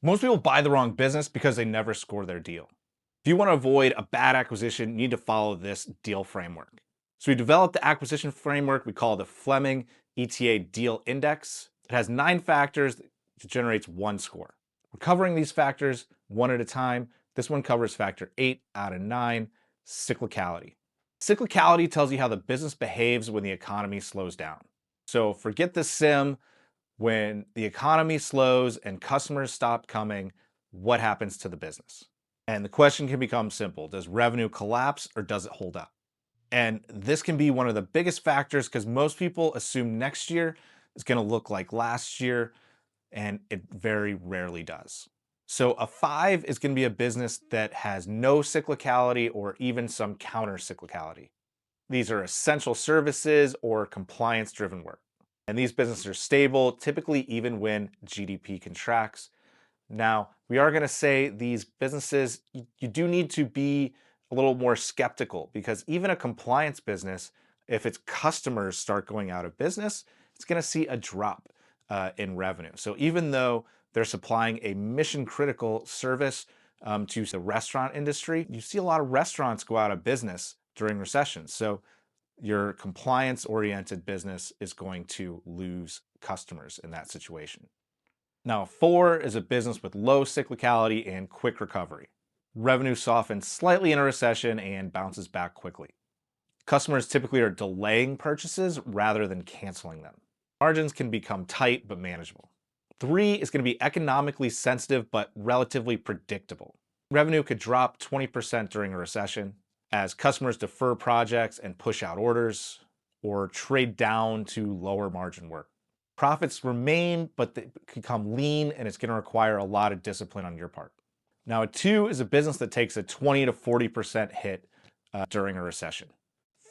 Most people buy the wrong business because they never score their deal. If you want to avoid a bad acquisition, you need to follow this deal framework. So we developed the acquisition framework we call the Fleming ETA Deal Index. It has 9 factors that generates 1 score. We're covering these factors one at a time. This one covers factor 8 out of 9, cyclicality. Cyclicality tells you how the business behaves when the economy slows down. So forget the sim. When the economy slows and customers stop coming, what happens to the business? And the question can become simple. Does revenue collapse or does it hold up? And this can be one of the biggest factors because most people assume next year is going to look like last year, and it very rarely does. So a 5 is going to be a business that has no cyclicality or even some counter cyclicality. These are essential services or compliance driven work. And these businesses are stable, typically even when GDP contracts. Now, we are going to say these businesses, you do need to be a little more skeptical because even a compliance business, if its customers start going out of business, it's going to see a drop in revenue. So even though they're supplying a mission critical service to the restaurant industry, you see a lot of restaurants go out of business during recessions. So your compliance oriented business is going to lose customers in that situation. Now, 4 is a business with low cyclicality and quick recovery. Revenue softens slightly in a recession and bounces back quickly. Customers typically are delaying purchases rather than canceling them. Margins can become tight but manageable. 3 is going to be economically sensitive but relatively predictable. Revenue could drop 20% during a recession as customers defer projects and push out orders or trade down to lower margin work. Profits remain, but they become lean, and it's going to require a lot of discipline on your part. Now, a 2 is a business that takes a 20 to 40% hit during a recession.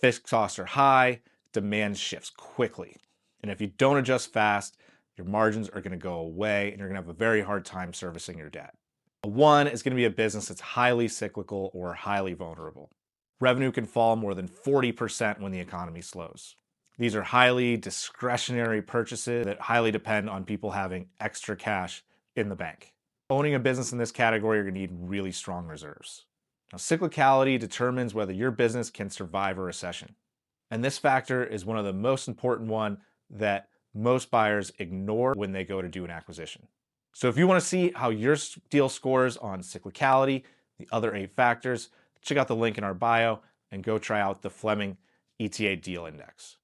Fixed costs are high, demand shifts quickly. And if you don't adjust fast, your margins are going to go away and you're going to have a very hard time servicing your debt. A 1 is going to be a business that's highly cyclical or highly vulnerable. Revenue can fall more than 40% when the economy slows. These are highly discretionary purchases that highly depend on people having extra cash in the bank. Owning a business in this category, you're going to need really strong reserves. Now, cyclicality determines whether your business can survive a recession. And this factor is one of the most important one that most buyers ignore when they go to do an acquisition. So if you want to see how your deal scores on cyclicality, the other 8 factors, check out the link in our bio and go try out the Fleming ETA Deal Index.